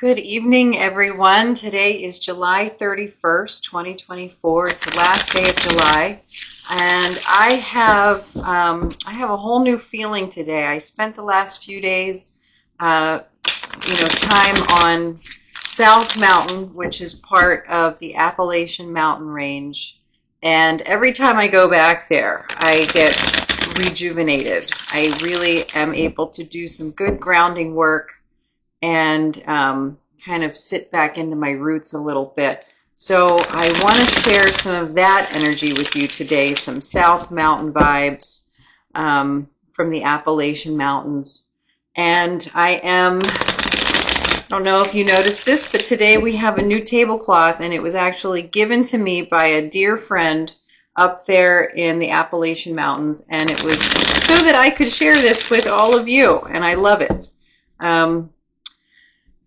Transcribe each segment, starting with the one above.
Good evening, everyone. Today is July 31st, 2024. It's the last day of July, and I have a whole new feeling today. I spent the last few days, time on South Mountain, which is part of the Appalachian mountain range, and every time I go back there, I get rejuvenated. I really am able to do some good grounding work and kind of sit back into my roots a little bit. So I want to share some of that energy with you today, some South Mountain vibes from the Appalachian Mountains. And I don't know if you noticed this, but today we have a new tablecloth, and it was actually given to me by a dear friend up there in the Appalachian Mountains, and it was so that I could share this with all of you, and I love it.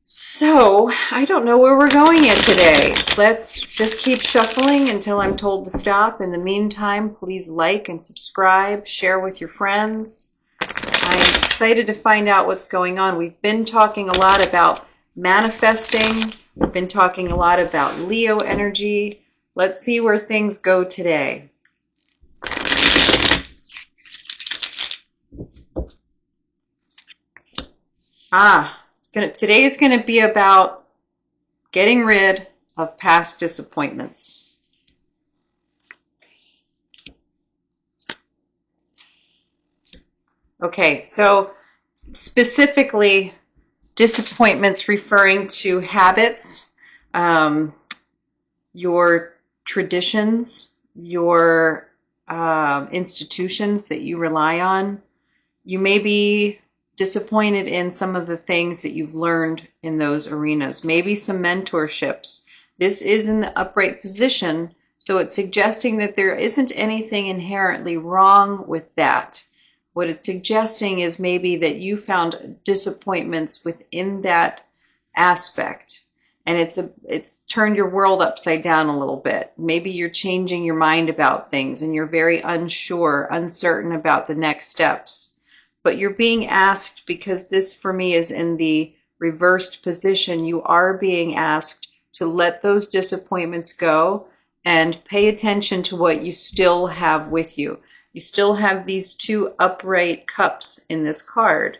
So, I don't know where we're going yet today. Let's just keep shuffling until I'm told to stop. In the meantime, please like and subscribe, share with your friends. I'm excited to find out what's going on. We've been talking a lot about manifesting. We've been talking a lot about Leo energy. Let's see where things go today. Today is going to be about getting rid of past disappointments. Okay, so specifically disappointments referring to habits, your traditions, your institutions that you rely on. You may be disappointed in some of the things that you've learned in those arenas, maybe some mentorships. This is in the upright position, so it's suggesting that there isn't anything inherently wrong with that. What it's suggesting is maybe that you found disappointments within that aspect, and it's turned your world upside down a little bit. Maybe you're changing your mind about things, and you're very unsure, uncertain about the next steps. But you're being asked, because this for me is in the reversed position, you are being asked to let those disappointments go and pay attention to what you still have with you. You still have these two upright cups in this card.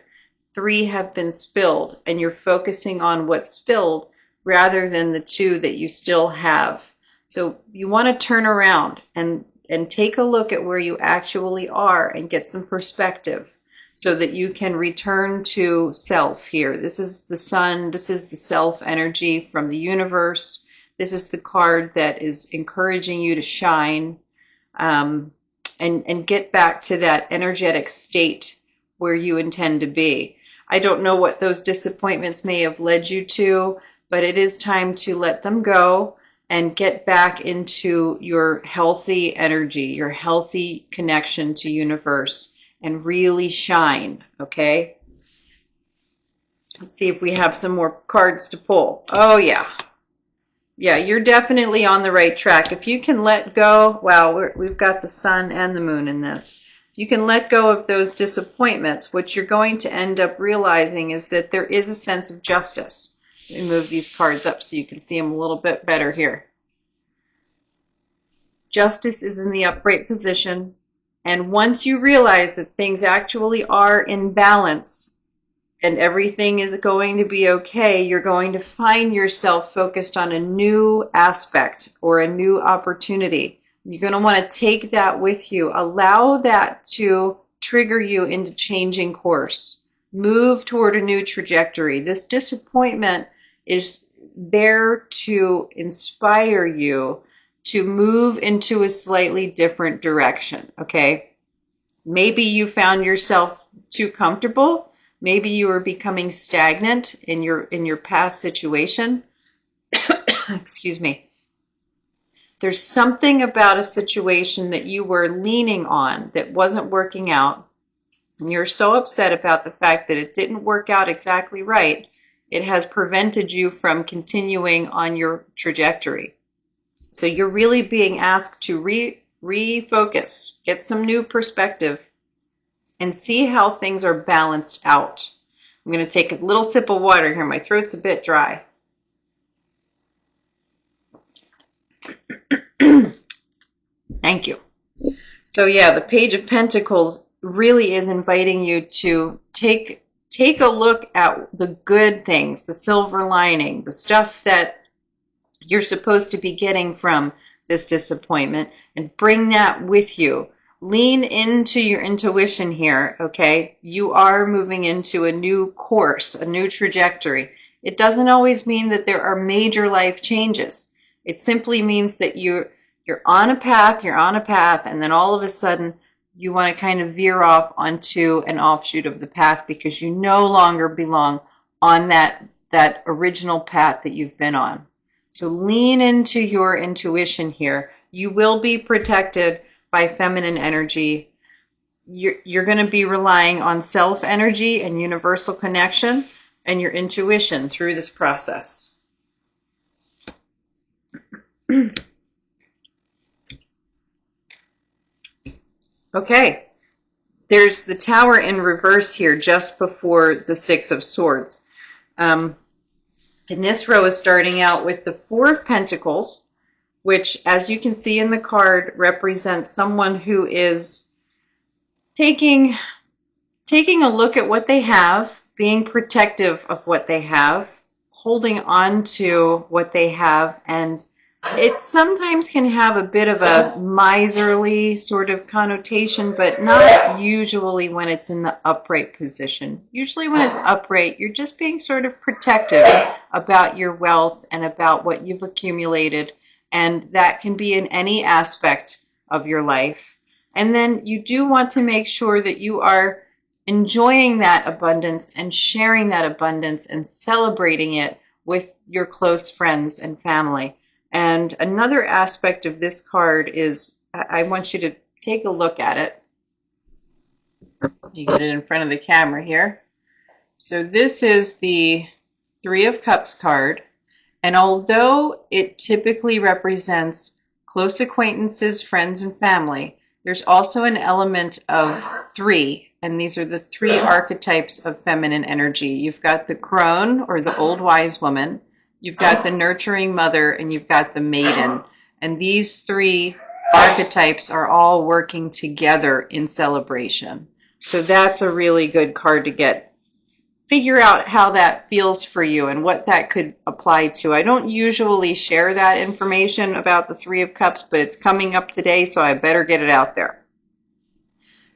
3 have been spilled, and you're focusing on what's spilled rather than the 2 that you still have. So you want to turn around and take a look at where you actually are and get some perspective, so that you can return to self here. This is the sun. This is the self energy from the universe. This is the card that is encouraging you to shine and get back to that energetic state where you intend to be. I don't know what those disappointments may have led you to, but it is time to let them go and get back into your healthy energy, your healthy connection to universe, and really shine, okay? Let's see if we have some more cards to pull. Oh, yeah. Yeah, you're definitely on the right track. If you can let go, wow, we've got the sun and the moon in this. If you can let go of those disappointments, what you're going to end up realizing is that there is a sense of justice. Let me move these cards up so you can see them a little bit better here. Justice is in the upright position. And once you realize that things actually are in balance and everything is going to be okay, you're going to find yourself focused on a new aspect or a new opportunity. You're going to want to take that with you. Allow that to trigger you into changing course. Move toward a new trajectory. This disappointment is there to inspire you to move into a slightly different direction, okay? Maybe you found yourself too comfortable. Maybe you were becoming stagnant in your past situation. Excuse me. There's something about a situation that you were leaning on that wasn't working out, and you're so upset about the fact that it didn't work out exactly right, it has prevented you from continuing on your trajectory. So you're really being asked to refocus, get some new perspective, and see how things are balanced out. I'm going to take a little sip of water here. My throat's a bit dry. Thank you. So yeah, the Page of Pentacles really is inviting you to take a look at the good things, the silver lining, the stuff that you're supposed to be getting from this disappointment, and bring that with you. Lean into your intuition here, okay? You are moving into a new course, a new trajectory. It doesn't always mean that there are major life changes. It simply means that you're on a path, and then all of a sudden you want to kind of veer off onto an offshoot of the path because you no longer belong on that original path that you've been on. So lean into your intuition here. You will be protected by feminine energy. You're going to be relying on self energy and universal connection and your intuition through this process. Okay, there's the Tower in reverse here just before the Six of Swords. And this row is starting out with the Four of Pentacles, which, as you can see in the card, represents someone who is taking a look at what they have, being protective of what they have, holding on to what they have, and it sometimes can have a bit of a miserly sort of connotation, but not usually when it's in the upright position. Usually when it's upright, you're just being sort of protective about your wealth and about what you've accumulated, and that can be in any aspect of your life. And then you do want to make sure that you are enjoying that abundance and sharing that abundance and celebrating it with your close friends and family. And another aspect of this card is, I want you to take a look at it. You get it in front of the camera here. So this is the Three of Cups card. And although it typically represents close acquaintances, friends, and family, there's also an element of three. And these are the three archetypes of feminine energy. You've got the crone, or the old wise woman. You've got the nurturing mother, and you've got the maiden. And these three archetypes are all working together in celebration. So that's a really good card to get. Figure out how that feels for you and what that could apply to. I don't usually share that information about the Three of Cups, but it's coming up today, so I better get it out there.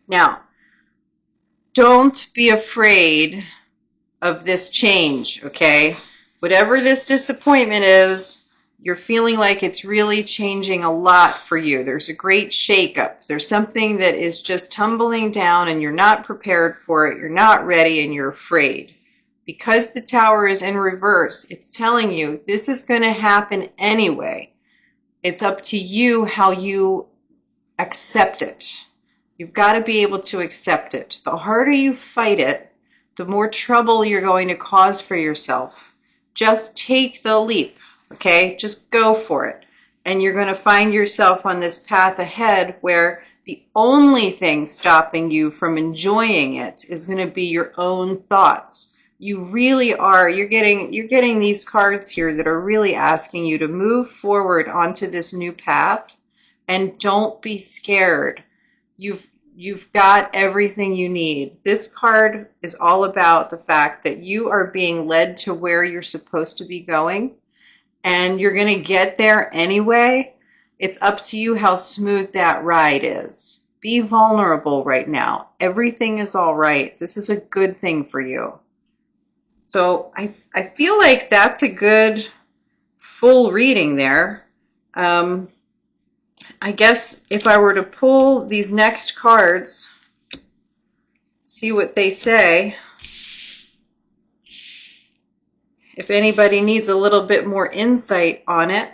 Now, don't be afraid of this change, okay? Whatever this disappointment is, you're feeling like it's really changing a lot for you. There's a great shakeup. There's something that is just tumbling down and you're not prepared for it. You're not ready and you're afraid. Because the Tower is in reverse, it's telling you this is going to happen anyway. It's up to you how you accept it. You've got to be able to accept it. The harder you fight it, the more trouble you're going to cause for yourself. Just take the leap, okay? Just go for it. And you're going to find yourself on this path ahead where the only thing stopping you from enjoying it is going to be your own thoughts. You really are. You're getting these cards here that are really asking you to move forward onto this new path, and don't be scared. You've got everything you need. This card is all about the fact that you are being led to where you're supposed to be going, and you're going to get there anyway. It's up to you how smooth that ride is. Be vulnerable right now. Everything is all right. This is a good thing for you. So I feel like that's a good full reading there. I guess if I were to pull these next cards, see what they say. If anybody needs a little bit more insight on it.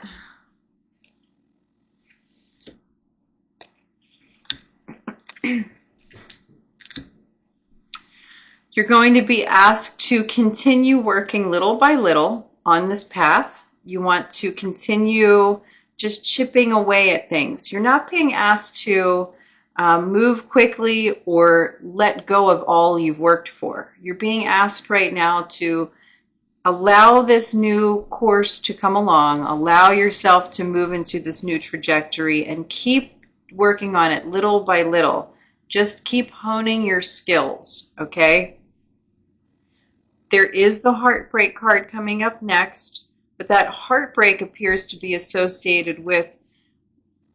You're going to be asked to continue working little by little on this path. You want to continue just chipping away at things. You're not being asked to move quickly or let go of all you've worked for. You're being asked right now to Allow this new course to come along. Allow yourself to move into this new trajectory and keep working on it little by little. Just keep honing your skills, okay? There is the heartbreak card coming up next, but that heartbreak appears to be associated with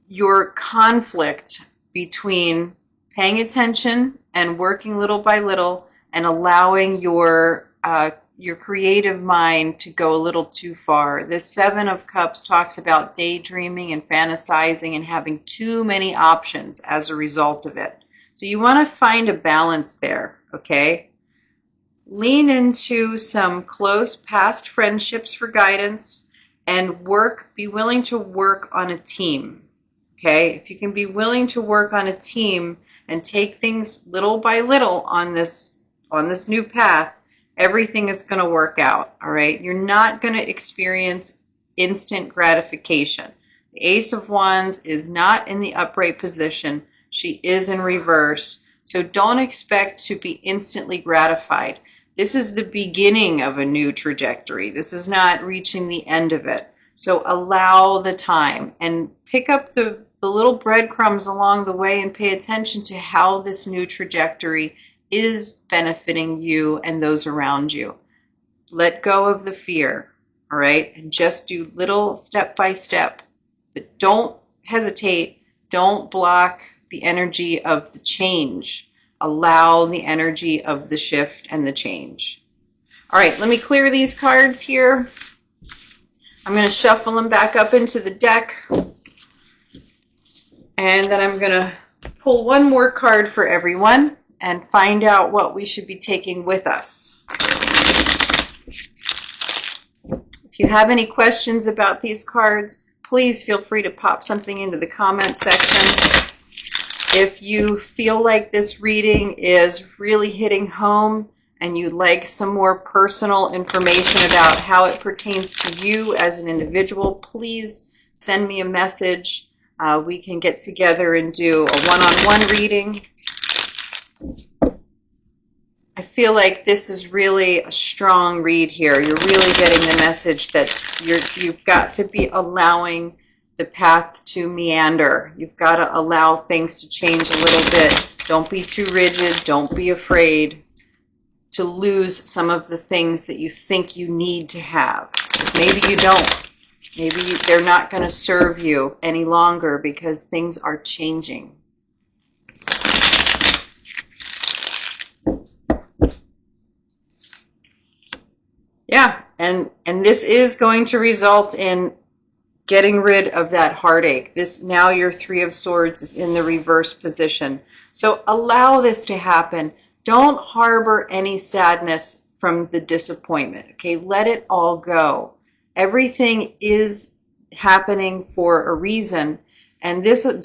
your conflict between paying attention and working little by little and allowing your creative mind to go a little too far. This Seven of Cups talks about daydreaming and fantasizing and having too many options as a result of it. So you want to find a balance there, okay? Lean into some close past friendships for guidance and be willing to work on a team. Okay, if you can be willing to work on a team and take things little by little on this new path, everything is going to work out. All right, you're not going to experience instant gratification. The Ace of Wands is not in the upright position. She is in reverse. So don't expect to be instantly gratified. This is the beginning of a new trajectory. This is not reaching the end of it. So allow the time and pick up the little breadcrumbs along the way and pay attention to how this new trajectory is benefiting you and those around you. Let go of the fear, all right? And just do little step by step. But don't hesitate. Don't block the energy of the change. Allow the energy of the shift and the change. All right, let me clear these cards here. I'm going to shuffle them back up into the deck. And then I'm going to pull one more card for everyone and find out what we should be taking with us. If you have any questions about these cards, please feel free to pop something into the comment section. If you feel like this reading is really hitting home and you'd like some more personal information about how it pertains to you as an individual, please send me a message. We can get together and do a one-on-one reading. I feel like this is really a strong read here. You're really getting the message that you've got to be allowing the path to meander. You've got to allow things to change a little bit. Don't be too rigid. Don't be afraid to lose some of the things that you think you need to have. Maybe you don't. Maybe they're not going to serve you any longer because things are changing. Yeah, and this is going to result in getting rid of that heartache. Now your Three of Swords is in the reverse position. So allow this to happen. Don't harbor any sadness from the disappointment. Okay, let it all go. Everything is happening for a reason, and this